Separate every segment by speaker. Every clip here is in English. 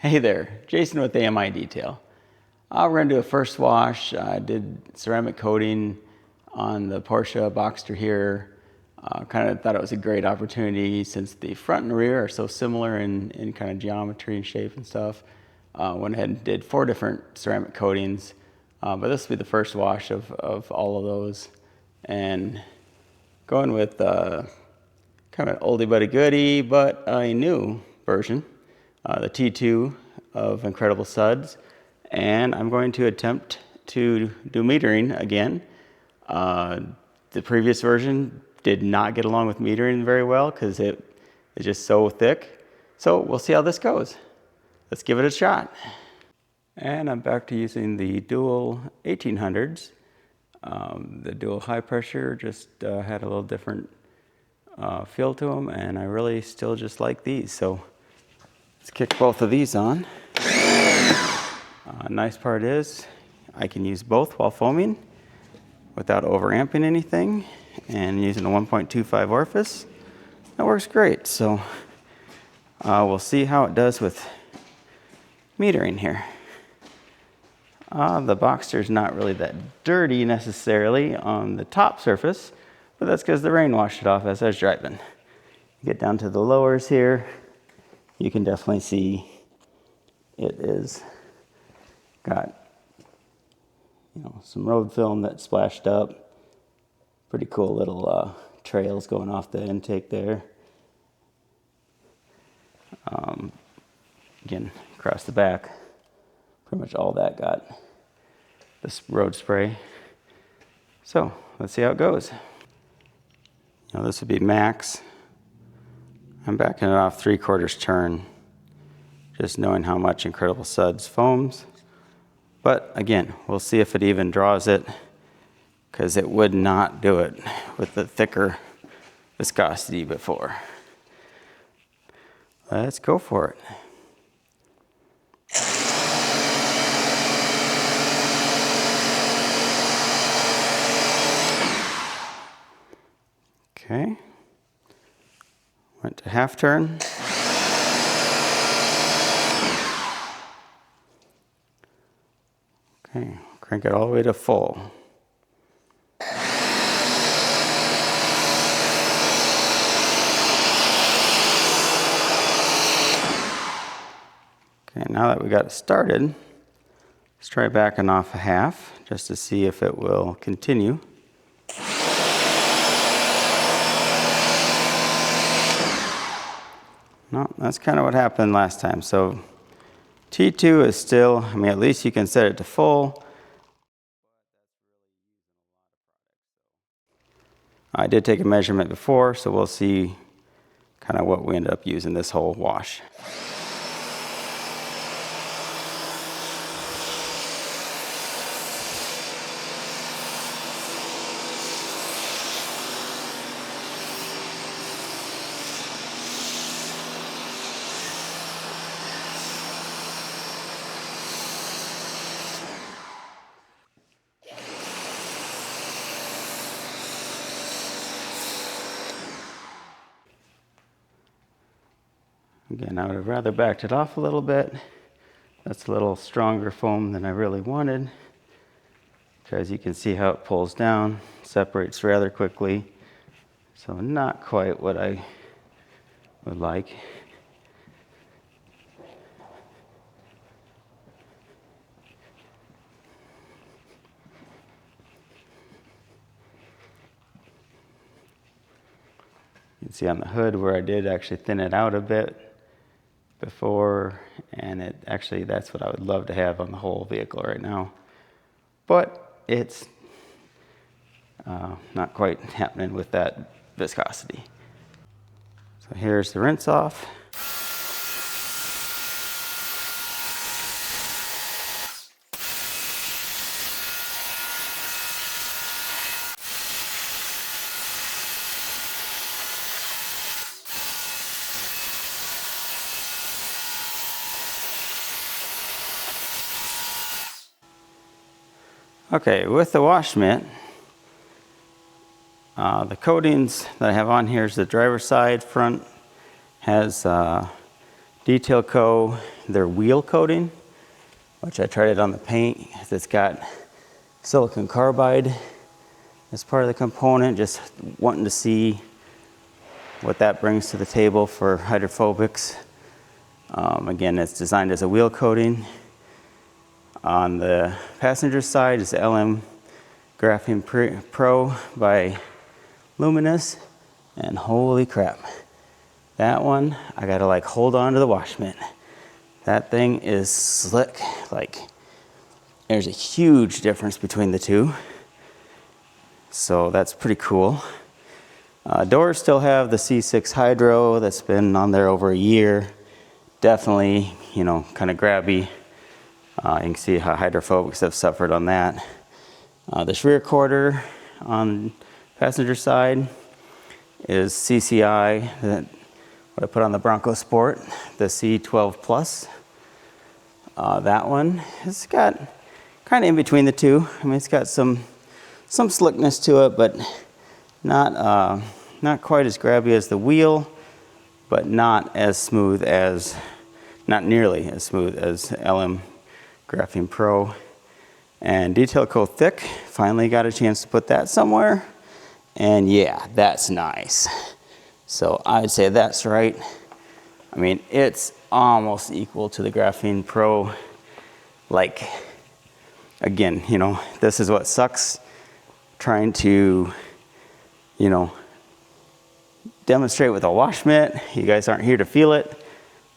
Speaker 1: Hey there, Jason with AMI Detail. We're going to do a first wash. I did ceramic coating on the Porsche Boxster here. Kind of thought it was a great opportunity since the front and rear are so similar in kind of geometry and shape and stuff. Went ahead and did 4 different ceramic coatings, but this will be the first wash of all of those. And going with kind of an oldie but a goodie, but a new version. The T2 of Incredible Suds, and I'm going to attempt to do metering again. The previous version did not get along with metering very well because it is just so thick. So we'll see how this goes. Let's give it a shot. And I'm back to using the dual 1800s. The dual high pressure just had a little different feel to them, and I really still just like these. So let's kick both of these on. Nice part is I can use both while foaming without overamping anything, and using a 1.25 orifice. That works great. So we'll see how it does with metering here. The Boxster's not really that dirty necessarily on the top surface, but that's because the rain washed it off as I was driving. Get down to the lowers here. You can definitely see it is got, you know, some road film that splashed up. Pretty cool little trails going off the intake there. Again, across the back, pretty much all that got this road spray. So let's see how it goes. Now this would be max. I'm backing it off 3/4 turn, just knowing how much Incredible Suds foams. But again, we'll see if it even draws it, because it would not do it with the thicker viscosity before. Let's go for it. Okay. Went to half turn. Okay, crank it all the way to full. Okay, now that we got it started, let's try backing off a half just to see if it will continue. No, that's kind of what happened last time. So T2 is still, I mean, at least you can set it to full. I did take a measurement before, so we'll see kind of what we ended up using this whole wash. Again, I would have rather backed it off a little bit. That's a little stronger foam than I really wanted. As you can see how it pulls down, separates rather quickly. So not quite what I would like. You can see on the hood where I did actually thin it out a bit before, and it actually, that's what I would love to have on the whole vehicle right now. But it's not quite happening with that viscosity. So here's the rinse off. Okay, with the wash mitt, the coatings that I have on here is the driver's side front has Detail Co. their wheel coating, which I tried it on the paint. It's got silicon carbide as part of the component, just wanting to see what that brings to the table for hydrophobics. Again, it's designed as a wheel coating. On the passenger side is LM Graphene Pro by Luminus, and holy crap, that one I gotta like hold on to the wash mitt. That thing is slick. Like, there's a huge difference between the two, so that's pretty cool. Doors still have the C6 Hydro that's been on there over a year. Definitely, you know, kind of grabby. You can see how hydrophobics have suffered on that. This rear quarter on passenger side is CCI, what I put on the Bronco Sport, the C12 Plus. That one has got kind of in between the two. I mean, it's got some slickness to it, but not quite as grabby as the wheel, but not nearly as smooth as LM Graphene Pro. And detail coat thick, finally got a chance to put that somewhere. And yeah, that's nice. So I'd say that's right. I mean, it's almost equal to the Graphene Pro. Like, again, you know, this is what sucks, trying to, you know, demonstrate with a wash mitt. You guys aren't here to feel it,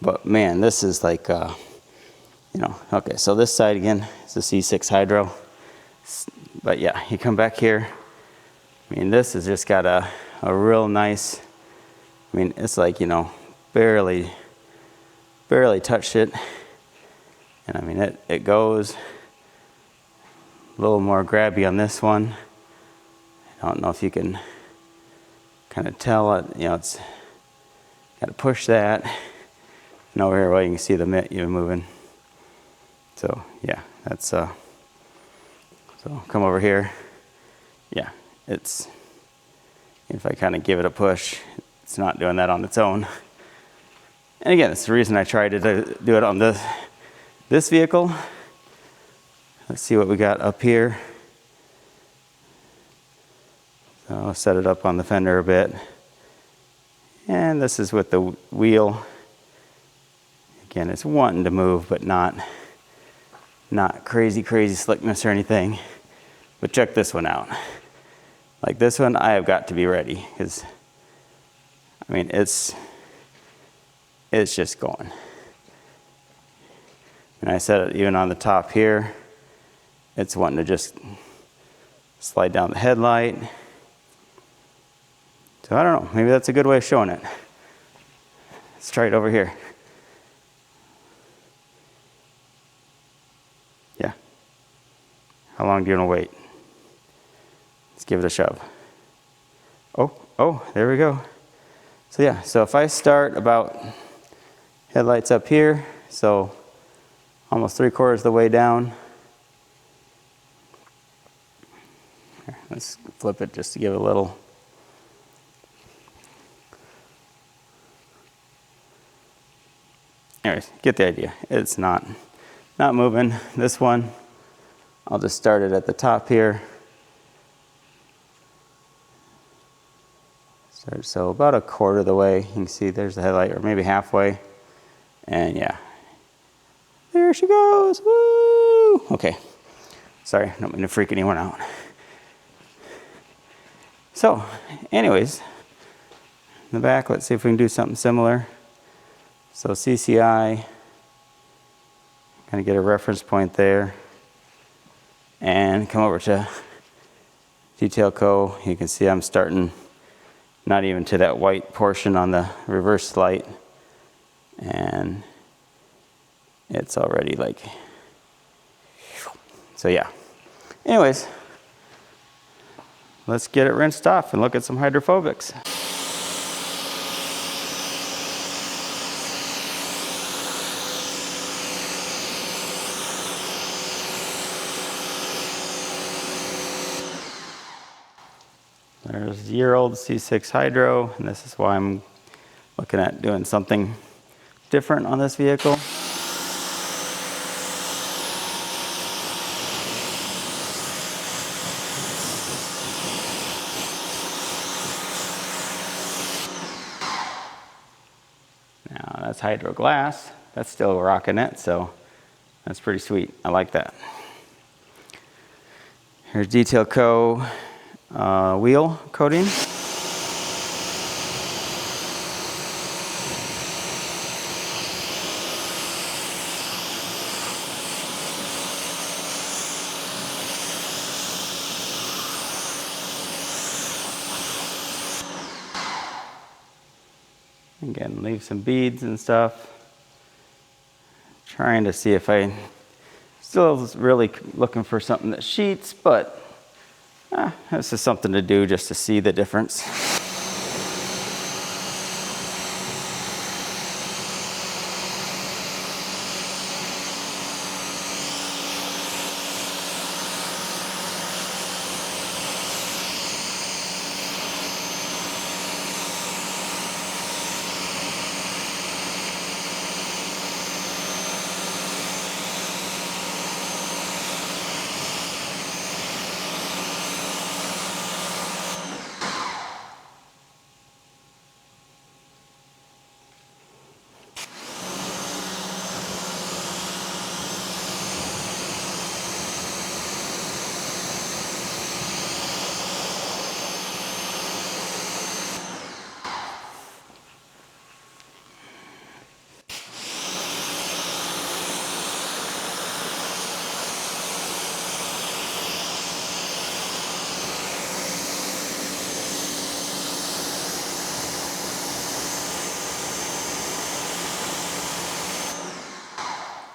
Speaker 1: but man, this is like, you know, okay, so this side again is the C6 Hydro. But yeah, you come back here, I mean, this has just got a real nice, I mean, it's like, you know, barely touched it. And I mean, it goes a little more grabby on this one. I don't know if you can kind of tell it, you know, it's got to push that. And over here, well, you can see the mitt even moving. So yeah, that's, so come over here. Yeah, it's, if I kind of give it a push, it's not doing that on its own. And again, it's the reason I tried to do it on this vehicle. Let's see what we got up here. So I'll set it up on the fender a bit. And this is with the wheel. Again, it's wanting to move, but not crazy slickness or anything. But check this one out. Like this one, I have got to be ready, because I mean, it's just going. And I set it even on the top here. It's wanting to just slide down the headlight. So I don't know, maybe that's a good way of showing it. Let's try it over here. Yeah. How long do you want to wait? Let's give it a shove. Oh, there we go. So yeah, so if I start about headlights up here, so almost 3/4 of the way down. Here, let's flip it just to give it a little. Anyways, get the idea. It's not moving. This one, I'll just start it at the top here. So about 1/4 of the way, you can see there's the headlight, or maybe halfway. And yeah, there she goes. Woo! Okay, sorry, I don't mean to freak anyone out. So, anyways, in the back, let's see if we can do something similar. So CCI, kind of get a reference point there, and come over to Detail Co. You can see I'm starting not even to that white portion on the reverse light, and it's already like, so yeah. Anyways, let's get it rinsed off and look at some hydrophobics. There's a year-old C6 Hydro, and this is why I'm looking at doing something different on this vehicle. that's hydro glass. That's still rocking it, so that's pretty sweet. I like that. Here's Detail Co. Wheel coating. Again, leave some beads and stuff. Trying to see if I still really looking for something that sheets, but this is something to do just to see the difference.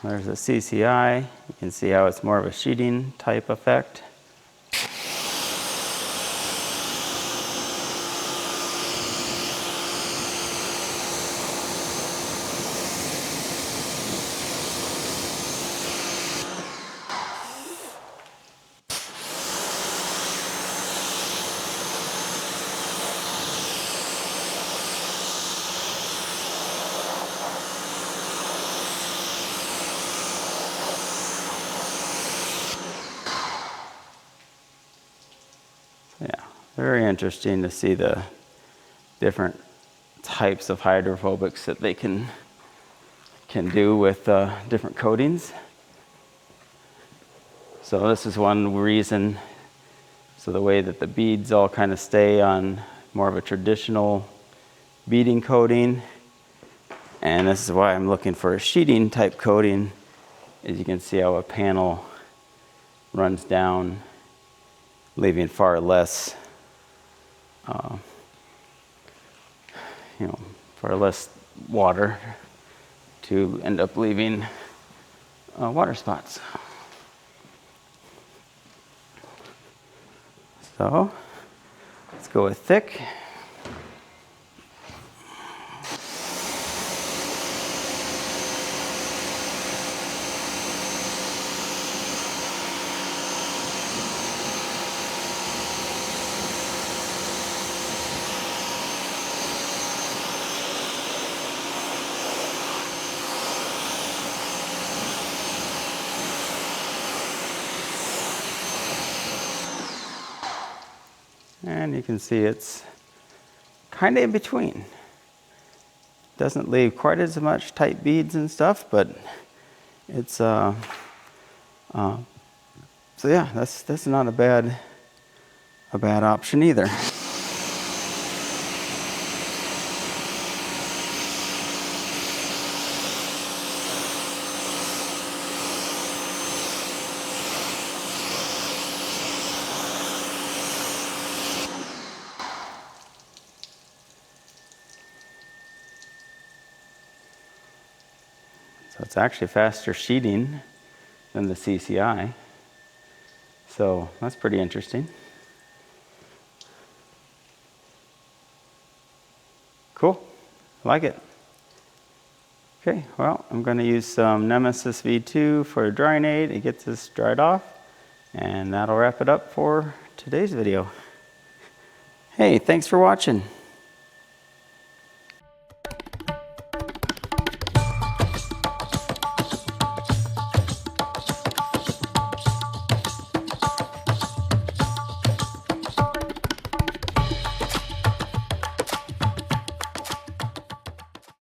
Speaker 1: There's a CCI. You can see how it's more of a sheeting type effect. Yeah, very interesting to see the different types of hydrophobics that they can do with different coatings. So this is one reason, so the way that the beads all kind of stay on more of a traditional beading coating, and this is why I'm looking for a sheeting type coating. As you can see how a panel runs down, leaving far less, far less water to end up leaving water spots. So let's go with thick. And you can see it's kind of in between. Doesn't leave quite as much tight beads and stuff, but it's so yeah, that's not a bad option either. So it's actually faster sheeting than the CCI. So that's pretty interesting. Cool, I like it. Okay, well, I'm going to use some Nemesis V2 for a drying aid. It gets this dried off, and that'll wrap it up for today's video. Hey, thanks for watching.